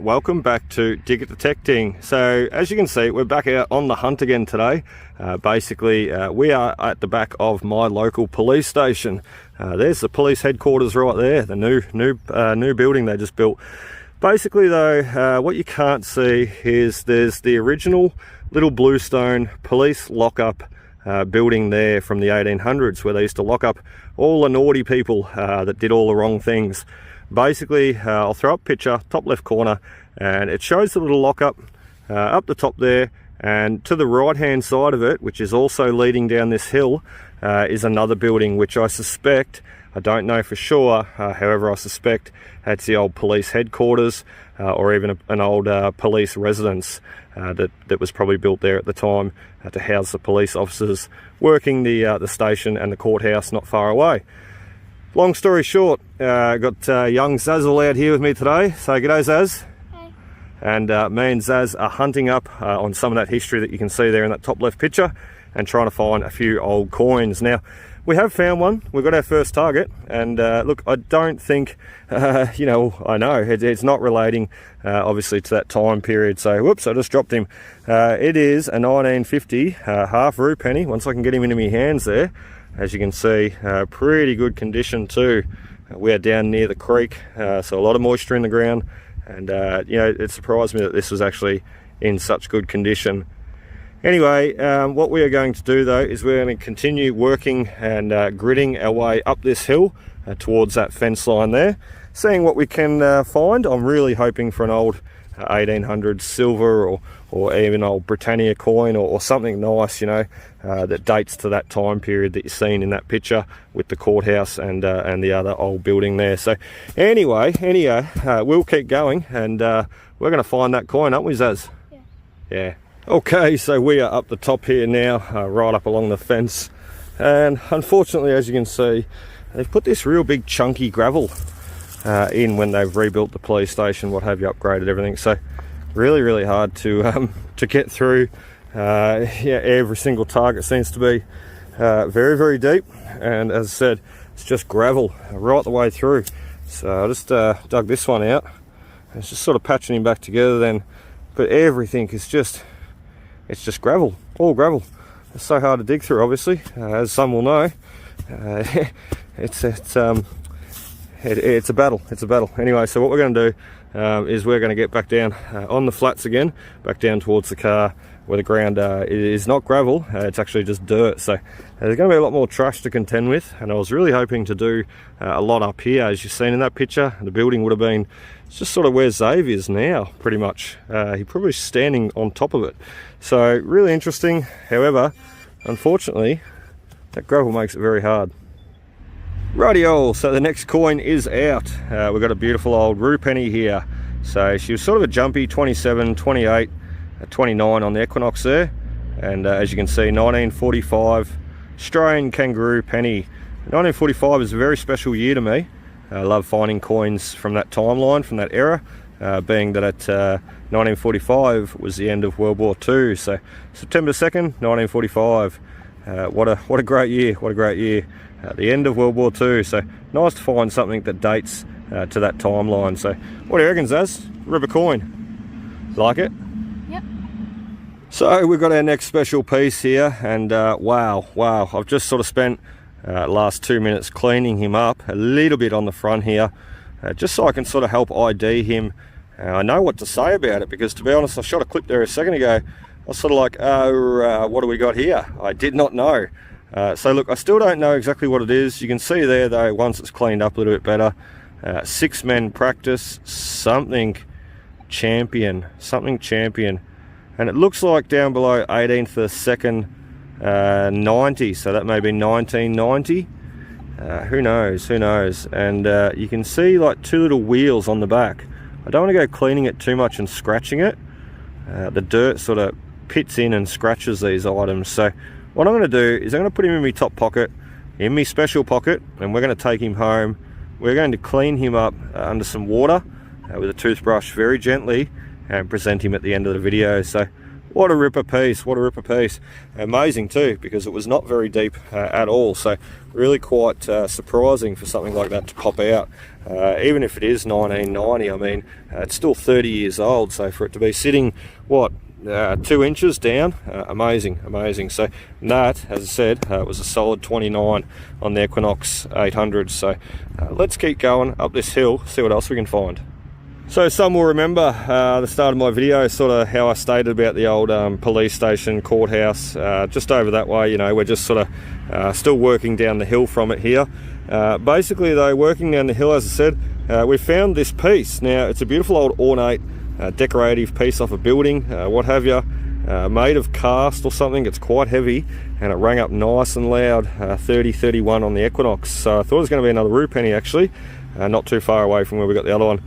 welcome back to Digger Detecting. So as you can see, we're back out on the hunt again today. We are at the back of my local police station. There's the police headquarters right there, the new building they just built. Basically though, what you can't see is there's the original little bluestone police lockup building there from the 1800s, where they used to lock up all the naughty people that did all the wrong things. Basically, I'll throw up a picture, top left corner, and it shows the little lockup up the top there, and to the right hand side of it, which is also leading down this hill, is another building which I suspect, I don't know for sure, however I suspect it's the old police headquarters or even an old police residence that was probably built there at the time to house the police officers working the station and the courthouse not far away. Long story short, I got young Zavier out here with me today. So g'day Zaz. Hey. And me and Zaz are hunting up on some of that history that you can see there in that top left picture and trying to find a few old coins. Now, we have found one. We've got our first target, and look, I don't think, I know it's not relating obviously to that time period. So whoops, I just dropped him. It is a 1950 half rue penny. Once I can get him into my hands there. As you can see, pretty good condition too. We are down near the creek, so a lot of moisture in the ground, and it surprised me that this was actually in such good condition. Anyway, what we are going to do though is we're going to continue working and gridding our way up this hill towards that fence line there, seeing what we can find. I'm really hoping for an old 1800s silver or even old Britannia coin or something nice, that dates to that time period that you're seeing in that picture with the courthouse and the other old building there. So anyway, we'll keep going, and we're going to find that coin, aren't we, Zaz? Yeah. Okay, so we are up the top here now, right up along the fence, and unfortunately, as you can see, they've put this real big chunky gravel in when they've rebuilt the police station, what have you, upgraded everything. So really hard to get through. Every single target seems to be very deep, and as I said, it's just gravel right the way through. So I just dug this one out. It's just sort of patching him back together then, but everything is just, it's just gravel, all gravel. It's so hard to dig through, obviously, as some will know. It's a battle. Anyway, so what we're going to do is we're going to get back down on the flats again, back down towards the car where the ground is not gravel, it's actually just dirt. So there's going to be a lot more trash to contend with, and I was really hoping to do a lot up here. As you've seen in that picture, the building would have been just sort of where Zavier is now, pretty much. He's probably standing on top of it. So really interesting. However, unfortunately, that gravel makes it very hard. Rightio, so the next coin is out. We've got a beautiful old rue penny here. So she was sort of a jumpy 27, 28, 29 on the Equinox there. And as you can see, 1945 Australian kangaroo penny. 1945 is a very special year to me. I love finding coins from that timeline, from that era, being that 1945 was the end of World War II. So September 2nd, 1945. What a great year, at the end of World War II, so nice to find something that dates to that timeline. So what do you reckon, Zaz? Rubber coin. Like it? Yep. So we've got our next special piece here, and wow, I've just sort of spent last 2 minutes cleaning him up a little bit on the front here, just so I can sort of help ID him. I know what to say about it, because to be honest, I shot a clip there a second ago. I was sort of like, what do we got here? I did not know. So look, I still don't know exactly what it is. You can see there though, once it's cleaned up a little bit better, 6 men practice, something champion, and it looks like down below 18th of the 2nd, 90, so that may be 1990. Who knows, and you can see like 2 little wheels on the back. I don't want to go cleaning it too much and scratching it. The dirt sort of pits in and scratches these items. So what I'm going to do is I'm going to put him in my top pocket, in my special pocket, and we're going to take him home. We're going to clean him up under some water with a toothbrush very gently and present him at the end of the video. So What a ripper piece, what a ripper piece. Amazing too, because it was not very deep at all, so really quite surprising for something like that to pop out. Even if it is 1990, I mean, it's still 30 years old, so for it to be sitting, what, 2 inches down, amazing, amazing. So that, as I said, was a solid 29 on the Equinox 800. So let's keep going up this hill, see what else we can find. So some will remember the start of my video, sort of how I stated about the old police station, courthouse, just over that way. You know, we're just sort of still working down the hill from it here. Basically though, working down the hill, as I said, we found this piece. Now, it's a beautiful old ornate decorative piece off a building, what have you, made of cast or something. It's quite heavy, and it rang up nice and loud, 30-31 on the Equinox. So I thought it was going to be another rue penny actually, not too far away from where we got the other one.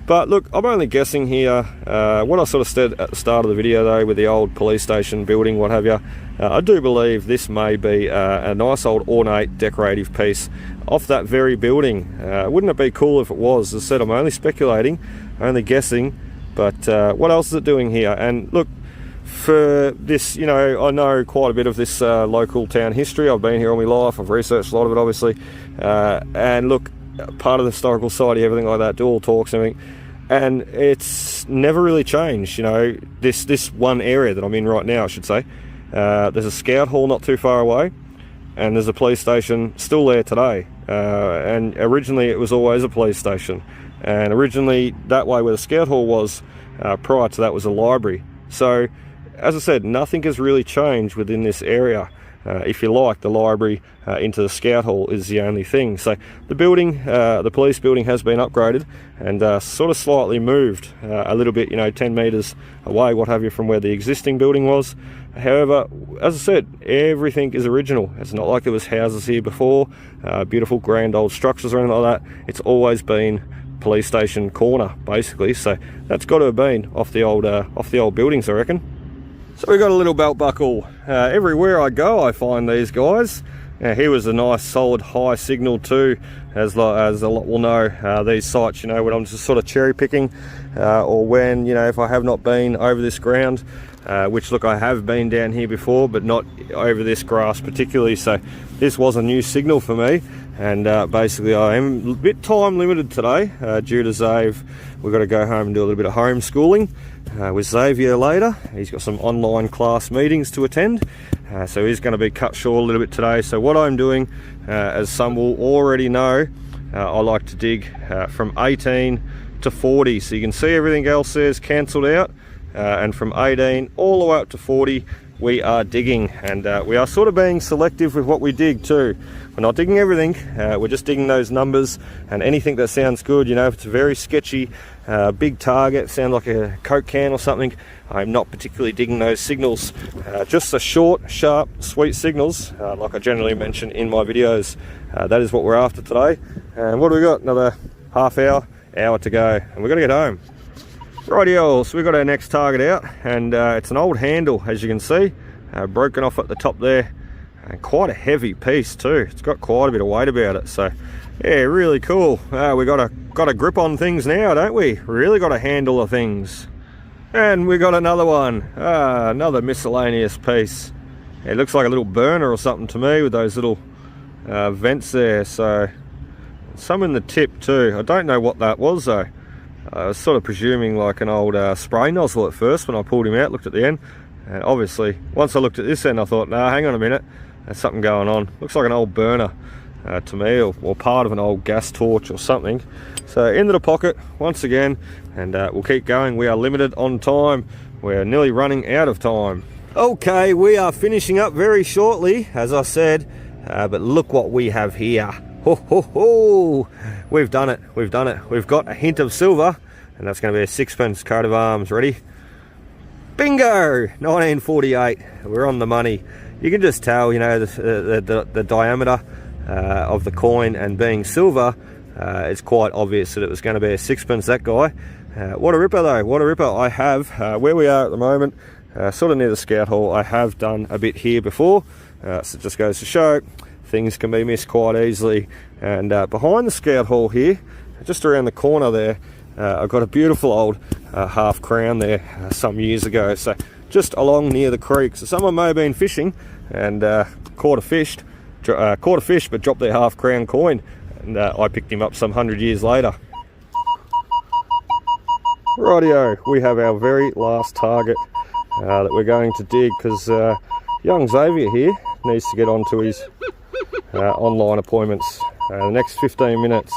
But look, I'm only guessing here. What I sort of said at the start of the video though, with the old police station building, what have you, I do believe this may be a nice old ornate decorative piece off that very building. Wouldn't it be cool if it was? As I said, I'm only speculating, only guessing, but what else is it doing here? And look, for this, you know, I know quite a bit of this local town history. I've been here all my life, I've researched a lot of it obviously, and look, part of the historical society, everything like that, do all talks and everything, and it's never really changed. You know, this one area that I'm in right now, I should say, there's a scout hall not too far away, and there's a police station still there today, and originally it was always a police station, and originally that way where the scout hall was, prior to that was a library. So as I said, nothing has really changed within this area. If you like, the library into the scout hall is the only thing. So the building, the police building, has been upgraded and sort of slightly moved a little bit, you know, 10 metres away, what have you, from where the existing building was. However, as I said, everything is original. It's not like there was houses here before, beautiful grand old structures or anything like that. It's always been police station corner basically. So that's got to have been off the old buildings, I reckon. So we got a little belt buckle. Everywhere I go I find these guys. Here was a nice solid high signal too, as a lot will know, these sites, you know, when I'm just sort of cherry picking, or when, you know, if I have not been over this ground, which look, I have been down here before, but not over this grass particularly. So this was a new signal for me, and basically I am a bit time limited today, due to Zave. We've got to go home and do a little bit of homeschooling with Zavier later. He's got some online class meetings to attend, so he's going to be cut short a little bit today. So what I'm doing, as some will already know, I like to dig from 18 to 40, so you can see everything else there's cancelled out, and from 18 all the way up to 40 we are digging, and we are sort of being selective with what we dig too. We're not digging everything, we're just digging those numbers, and anything that sounds good, you know, if it's a very sketchy big target, sound like a Coke can or something, I'm not particularly digging those signals. Just the short, sharp, sweet signals, like I generally mention in my videos. That is what we're after today. And what do we got? Another half hour to go, and we've got to get home. Rightio, so we've got our next target out, and it's an old handle, as you can see, broken off at the top there, and quite a heavy piece too. It's got quite a bit of weight about it, so yeah, really cool. We got a grip on things now, don't we? Really got a handle of things. And we got another one, another miscellaneous piece. It looks like a little burner or something to me, with those little vents there. So some in the tip too. I don't know what that was though. I was sort of presuming like an old spray nozzle at first when I pulled him out, looked at the end, and obviously once I looked at this end I thought, nah, hang on a minute, there's something going on. Looks like an old burner to me, or part of an old gas torch or something. So into the pocket once again, and we'll keep going. We are limited on time, we're nearly running out of time. Okay, we are finishing up very shortly, as I said, but look what we have here. Ho, ho, ho. We've done it, we've done it. We've got a hint of silver, and that's going to be a sixpence coat of arms. Ready? Bingo! 1948. We're on the money. You can just tell, you know, the diameter of the coin, and being silver, it's quite obvious that it was going to be a sixpence, that guy. What a ripper though, what a ripper. I have, where we are at the moment, sort of near the scout hall, I have done a bit here before, so it just goes to show things can be missed quite easily. And behind the scout hall here, just around the corner there, I've got a beautiful old half crown there some years ago. So just along near the creek. So someone may have been fishing and caught a fish but dropped their half crown coin, and I picked him up some 100 years later. Rightio, we have our very last target that we're going to dig, because young Zavier here needs to get on to his online appointments the next 15 minutes.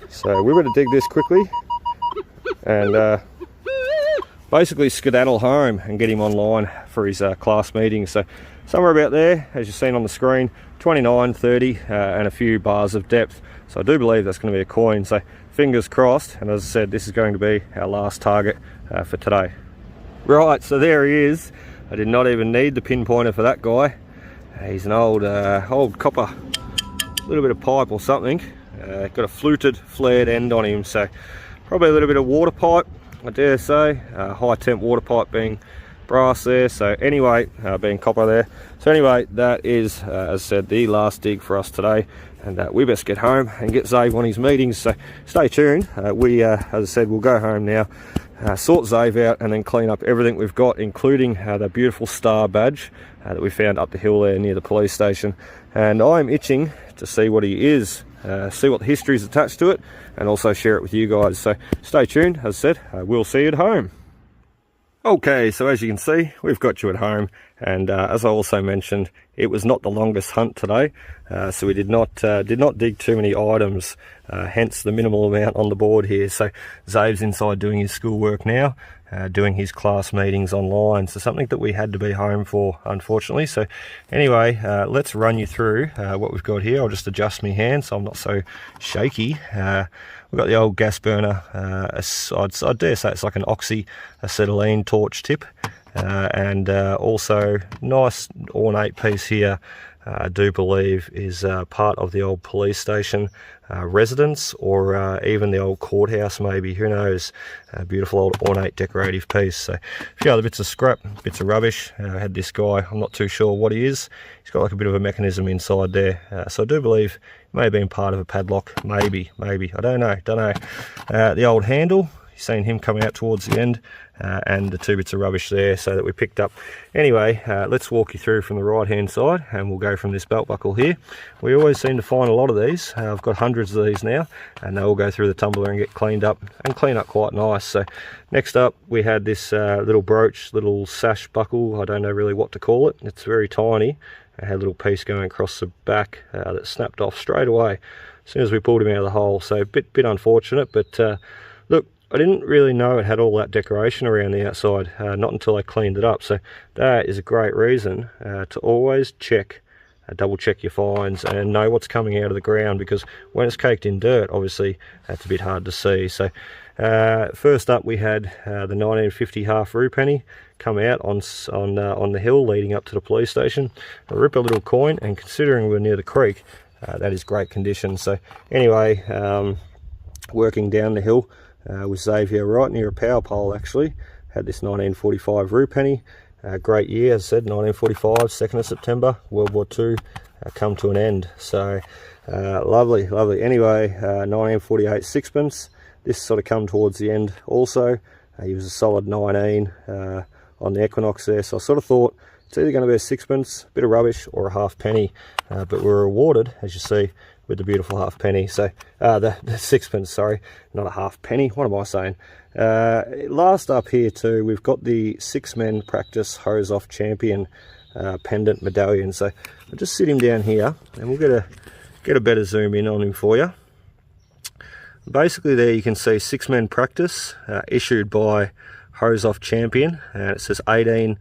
So we better dig this quickly and basically skedaddle home and get him online for his class meeting. So somewhere about there, as you've seen on the screen, 29, 30 and a few bars of depth. So I do believe that's going to be a coin, so fingers crossed. And as I said, this is going to be our last target for today. Right, so there he is. I did not even need the pinpointer for that guy. He's an old copper, little bit of pipe or something. Got a fluted, flared end on him, so probably a little bit of water pipe, I dare say. High temp water pipe being brass there, so anyway, being copper there. So anyway, that is, as I said, the last dig for us today, and we best get home and get Zave on his meetings, so stay tuned. As I said, we'll go home now, sort Zave out, and then clean up everything we've got, including the beautiful star badge that we found up the hill there near the police station. And I'm itching to see what he is, see what the history is attached to it, and also share it with you guys. So stay tuned. As I said, we'll see you at home. Okay, so as you can see, we've got you at home, and as I also mentioned, it was not the longest hunt today, so we did not dig too many items, hence the minimal amount on the board here. So Zave's inside doing his schoolwork now, doing his class meetings online, so something that we had to be home for, unfortunately. So anyway, let's run you through what we've got here. I'll just adjust my hand so I'm not so shaky. We've got the old gas burner, I dare say it's like an oxy acetylene torch tip, and also nice ornate piece here. I do believe is part of the old police station residence, or even the old courthouse maybe, who knows. Beautiful old ornate decorative piece. So a few other bits of scrap, bits of rubbish. I had this guy, I'm not too sure what he is. He's got like a bit of a mechanism inside there, so I do believe it may have been part of a padlock, maybe, I don't know. The old handle, you've seen him come out towards the end, and the two bits of rubbish there, so that we picked up. Anyway, let's walk you through from the right hand side, and we'll go from this belt buckle here. We always seem to find a lot of these. I've got hundreds of these now, and they all go through the tumbler and get cleaned up, and clean up quite nice. So next up, we had this little brooch, little sash buckle. I don't know really what to call it. It's very tiny. It had a little piece going across the back that snapped off straight away as soon as we pulled him out of the hole. So a bit unfortunate, but look, I didn't really know it had all that decoration around the outside, not until I cleaned it up. So that is a great reason to always check, double check your finds, and know what's coming out of the ground, because when it's caked in dirt, obviously that's a bit hard to see. So first up, we had the 1950 half rue penny come out on the hill leading up to the police station. I rip a little coin, and considering we're near the creek, that is great condition. So anyway, working down the hill with Zavier right near a power pole, actually had this 1945 rue penny. Great year, as I said, 1945, 2nd of September, World War II come to an end. So lovely. Anyway, 1948 sixpence. This sort of come towards the end also. He was a solid 19 on the Equinox there, so I sort of thought it's either going to be a sixpence, a bit of rubbish, or a half penny, but we were rewarded, as you see, with the beautiful half penny. So the sixpence, sorry, not a half penny, what am I saying? Last up here too, we've got the 6 men practice hose off champion pendant medallion. So I'll just sit him down here, and we'll get a better zoom in on him for you. Basically there you can see 6 men practice, issued by hose off champion, and it says 18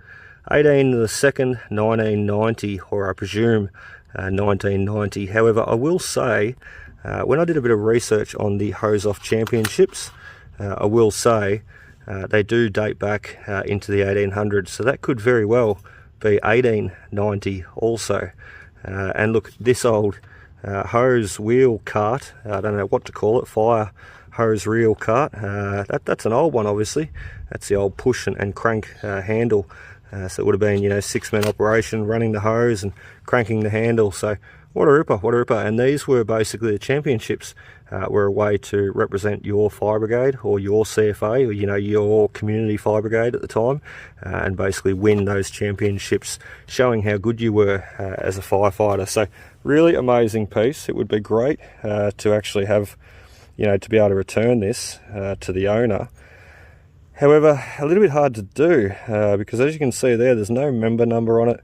the 2nd 1990, or I presume 1990. However, I will say, when I did a bit of research on the hose off championships, I will say they do date back into the 1800s, so that could very well be 1890 also. And look, this old hose wheel cart, I don't know what to call it, fire hose reel cart, that's an old one, obviously. That's the old push and crank handle. So it would have been, 6 men operation, running the hose and cranking the handle. So What a ripper, what a ripper. And these were basically the championships, were a way to represent your fire brigade or your CFA, or, you know, your community fire brigade at the time, and basically win those championships, showing how good you were as a firefighter. So really amazing piece. It would be great to actually have, you know, to be able to return this to the owner. However, a little bit hard to do because, as you can see there, there's no member number on it.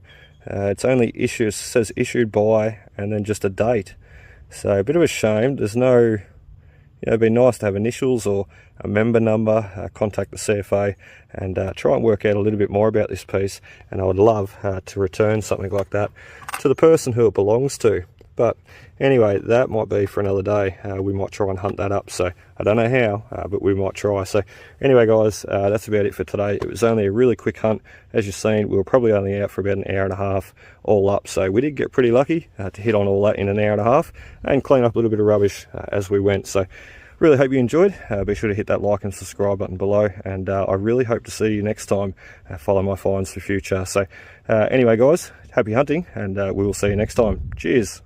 It's only issued, it says issued by, and then just a date. So a bit of a shame. There's no, you know, it'd be nice to have initials or a member number. Contact the CFA and try and work out a little bit more about this piece. And I would love to return something like that to the person who it belongs to. But anyway, that might be for another day. We might try and hunt that up. So I don't know how, but we might try. So anyway, guys, that's about it for today. It was only a really quick hunt. As you've seen, we were probably only out for about an hour and a half all up. So we did get pretty lucky to hit on all that in an hour and a half and clean up a little bit of rubbish as we went. So really hope you enjoyed. Be sure to hit that like and subscribe button below. And I really hope to see you next time. Follow my finds for future. So anyway, guys, happy hunting, and we will see you next time. Cheers.